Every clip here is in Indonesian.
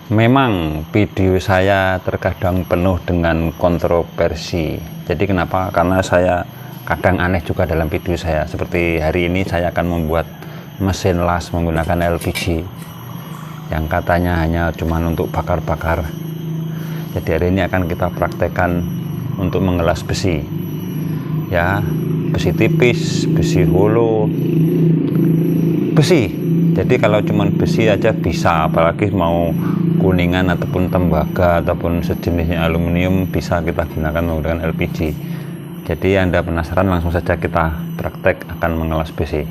Memang video saya terkadang penuh dengan kontroversi. Jadi kenapa? Karena saya kadang aneh juga dalam video saya. Seperti hari ini saya akan membuat mesin las menggunakan LPG yang katanya hanya cuman untuk bakar-bakar. Jadi hari ini akan kita praktekkan untuk mengelas besi. Ya, besi tipis, besi holo, besi. Jadi kalau cuman besi aja bisa, apalagi mau kuningan ataupun tembaga ataupun sejenisnya aluminium bisa kita gunakan menggunakan LPG. Jadi Anda penasaran, langsung saja kita praktek akan mengelas besi.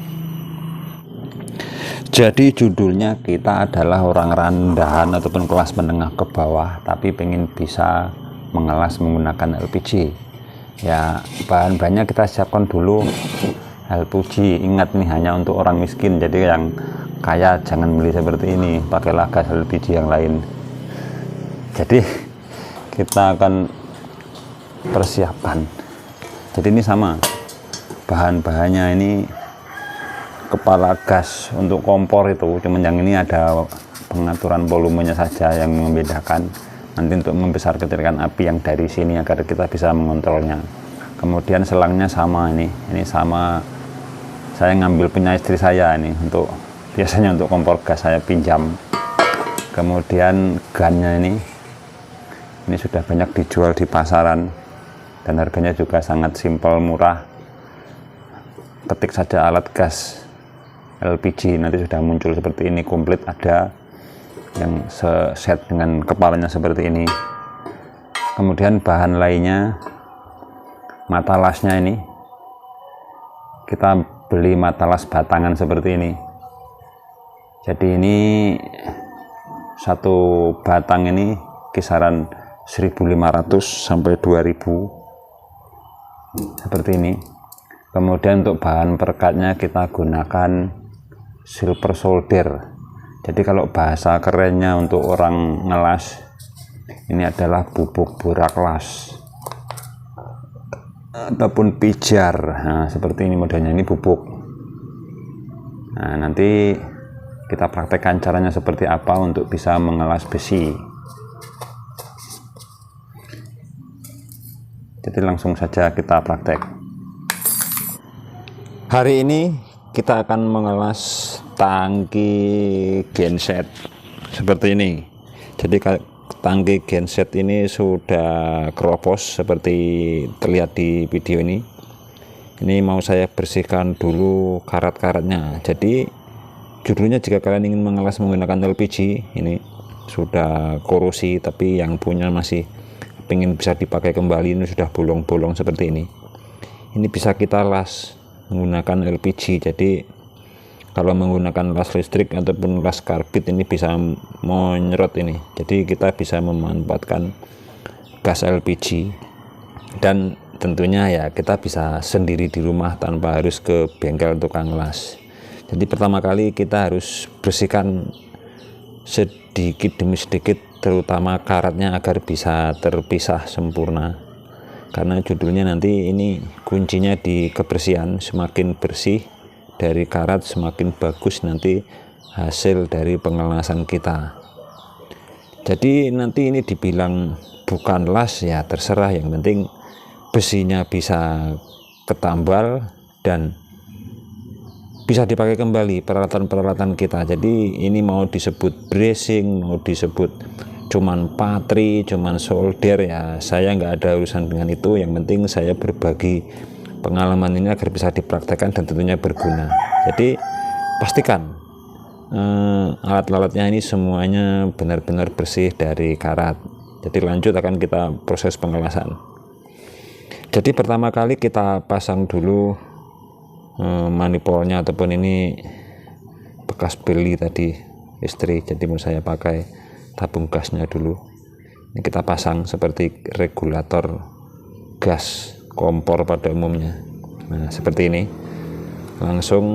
Jadi judulnya kita adalah orang rendahan ataupun kelas menengah ke bawah, tapi pengen bisa mengelas menggunakan LPG. Ya, bahan-bahannya kita siapkan dulu. LPG, ingat nih, hanya untuk orang miskin. Jadi yang kaya jangan beli seperti ini, pakailah gas LPG yang lain. Jadi kita akan persiapan. Jadi ini sama bahan-bahannya, ini kepala gas untuk kompor itu, cuman yang ini ada pengaturan volumenya saja yang membedakan. Nanti untuk membesar kecilkan api yang dari sini agar kita bisa mengontrolnya. Kemudian selangnya sama, ini sama, saya ngambil punya istri saya ini, untuk biasanya untuk kompor gas saya pinjam. Kemudian gannya ini sudah banyak dijual di pasaran dan harganya juga sangat simpel, murah. Ketik saja alat gas LPG, nanti sudah muncul seperti ini, komplit, ada yang set dengan kepalanya seperti ini. Kemudian bahan lainnya, mata lasnya ini kita beli mata las batangan seperti ini. Jadi ini satu batang ini kisaran 1.500 sampai 2.000 seperti ini. Kemudian untuk bahan perekatnya kita gunakan silver solder. Jadi kalau bahasa kerennya untuk orang ngelas, ini adalah bubuk borak las ataupun pijar. Nah, seperti ini modelnya, ini bubuk. Nah, nanti kita praktekkan caranya seperti apa untuk bisa mengelas besi. Jadi langsung saja kita praktek. Hari ini kita akan mengelas tangki genset seperti ini. Jadi tangki genset ini sudah keropos seperti terlihat di video ini. Ini mau saya bersihkan dulu karat-karatnya. Jadi judulnya, jika kalian ingin mengelas menggunakan LPG, ini sudah korosi tapi yang punya masih pengen bisa dipakai kembali, ini sudah bolong-bolong seperti ini. Ini bisa kita las menggunakan LPG. Jadi kalau menggunakan las listrik ataupun las karbit ini bisa menyerot ini. Jadi kita bisa memanfaatkan gas LPG, dan tentunya ya kita bisa sendiri di rumah tanpa harus ke bengkel tukang las. Jadi pertama kali kita harus bersihkan sedikit demi sedikit, terutama karatnya agar bisa terpisah sempurna. Karena judulnya nanti ini kuncinya di kebersihan. Semakin bersih dari karat, semakin bagus nanti hasil dari pengelasan kita. Jadi nanti ini dibilang bukan las ya terserah, yang penting besinya bisa ketambal dan bisa dipakai kembali peralatan-peralatan kita. Jadi ini mau disebut bracing, mau disebut cuman patri, cuman solder, ya saya nggak ada urusan dengan itu. Yang penting saya berbagi pengalaman ini agar bisa dipraktekkan dan tentunya berguna. Jadi pastikan alat-alatnya ini semuanya benar-benar bersih dari karat. Jadi lanjut akan kita proses pengelasan. Jadi pertama kali kita pasang dulu manifolnya, ataupun ini bekas beli tadi istri, jadi mau saya pakai tabung gasnya dulu. Ini kita pasang seperti regulator gas kompor pada umumnya. Nah seperti ini, langsung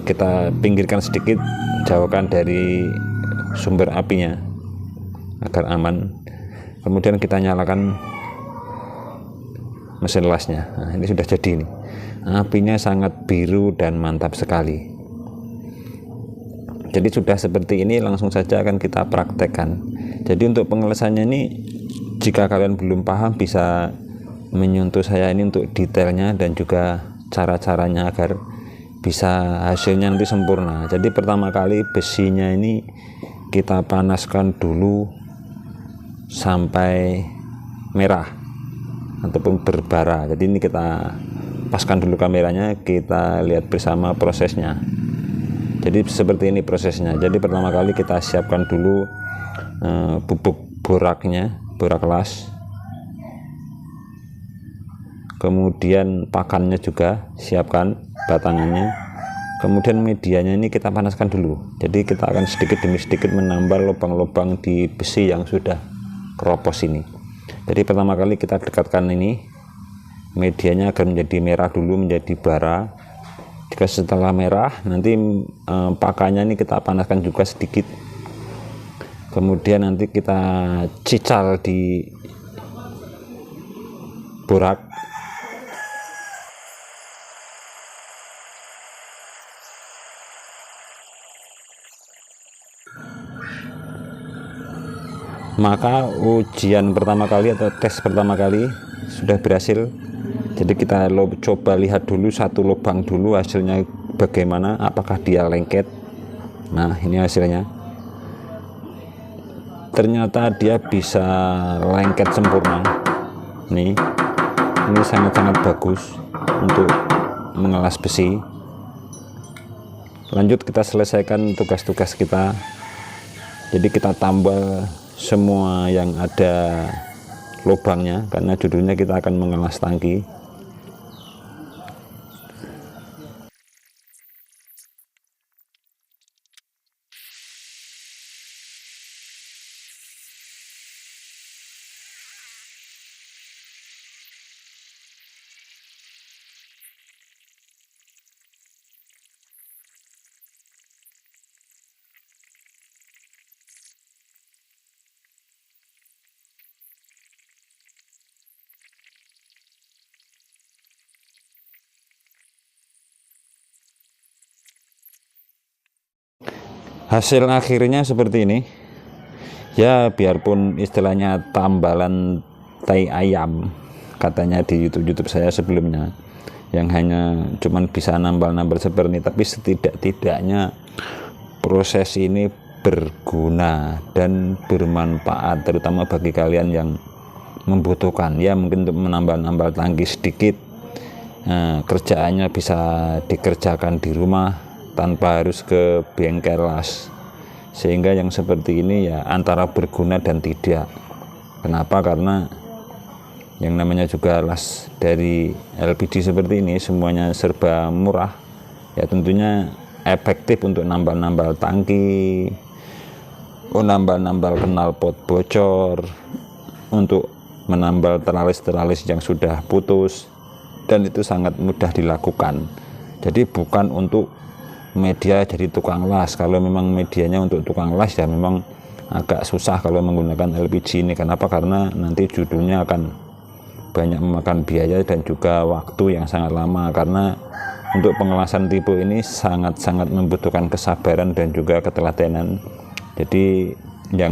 kita pinggirkan sedikit, jauhkan dari sumber apinya agar aman. Kemudian kita nyalakan mesin lasnya. Nah, ini sudah jadi nih. Apinya sangat biru dan mantap sekali. Jadi sudah seperti ini, langsung saja akan kita praktekkan. Jadi untuk pengelasannya ini, jika kalian belum paham bisa menyentuh saya ini untuk detailnya dan juga cara-caranya agar bisa hasilnya nanti sempurna. Jadi pertama kali besinya ini kita panaskan dulu sampai merah ataupun berbara. Jadi ini kita paskan dulu kameranya, kita lihat bersama prosesnya. Jadi seperti ini prosesnya. Jadi pertama kali kita siapkan dulu bubuk boraknya, borak las, kemudian pakannya juga siapkan, batangannya, kemudian medianya ini kita panaskan dulu. Jadi kita akan sedikit demi sedikit menambal lubang-lubang di besi yang sudah keropos ini. Jadi pertama kali kita dekatkan ini medianya agar menjadi merah dulu, menjadi bara. Jika setelah merah, nanti pakannya ini kita panaskan juga sedikit, kemudian nanti kita cical di borak. Maka ujian pertama kali atau tes pertama kali sudah berhasil. Jadi kita coba lihat dulu satu lubang dulu hasilnya bagaimana, apakah dia lengket. Nah, ini hasilnya. Ternyata dia bisa lengket sempurna. Ini sangat-sangat bagus untuk mengelas besi. Lanjut kita selesaikan tugas-tugas kita. Jadi kita tambal semua yang ada lubangnya, karena judulnya kita akan mengelas tangki. Hasil akhirnya seperti ini ya, biarpun istilahnya tambalan tai ayam katanya di YouTube saya sebelumnya, yang hanya cuman bisa nambal-nambal seperti ini, tapi setidak-tidaknya proses ini berguna dan bermanfaat, terutama bagi kalian yang membutuhkan ya, mungkin untuk menambal-nambal tangki sedikit. Kerjaannya bisa dikerjakan di rumah tanpa harus ke bengkel las, sehingga yang seperti ini ya antara berguna dan tidak. Kenapa? Karena yang namanya juga las dari LPG seperti ini semuanya serba murah ya, tentunya efektif untuk nambal-nambal tangki, nambal-nambal knalpot bocor, untuk menambal teralis-teralis yang sudah putus, dan itu sangat mudah dilakukan. Jadi bukan untuk media jadi tukang las. Kalau memang medianya untuk tukang las ya memang agak susah kalau menggunakan LPG ini. Kenapa? Karena nanti judulnya akan banyak memakan biaya dan juga waktu yang sangat lama, karena untuk pengelasan tipe ini sangat-sangat membutuhkan kesabaran dan juga ketelatenan. Jadi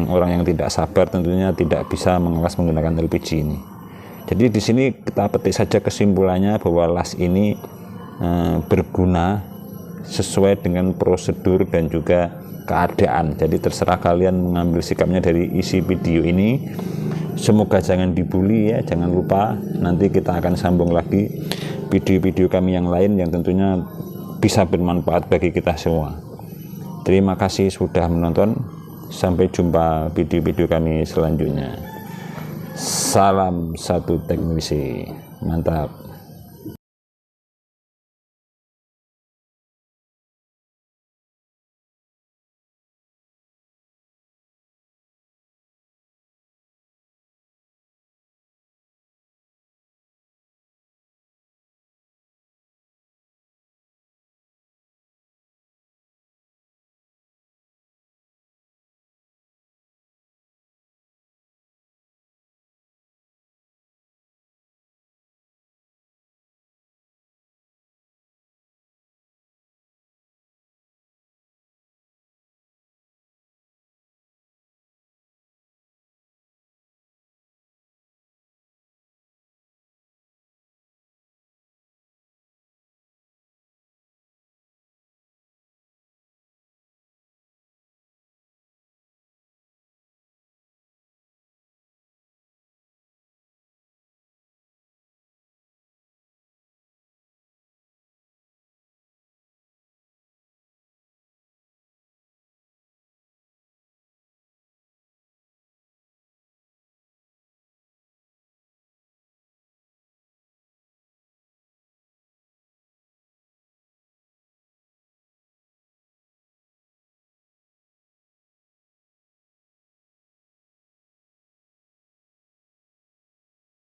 orang yang tidak sabar tentunya tidak bisa mengelas menggunakan LPG ini. Jadi di sini kita petik saja kesimpulannya bahwa las ini berguna sesuai dengan prosedur dan juga keadaan. Jadi terserah kalian mengambil sikapnya dari isi video ini. Semoga jangan dibully ya, jangan lupa nanti kita akan sambung lagi video-video kami yang lain yang tentunya bisa bermanfaat bagi kita semua. Terima kasih sudah menonton, sampai jumpa video-video kami selanjutnya. Salam satu teknisi, mantap.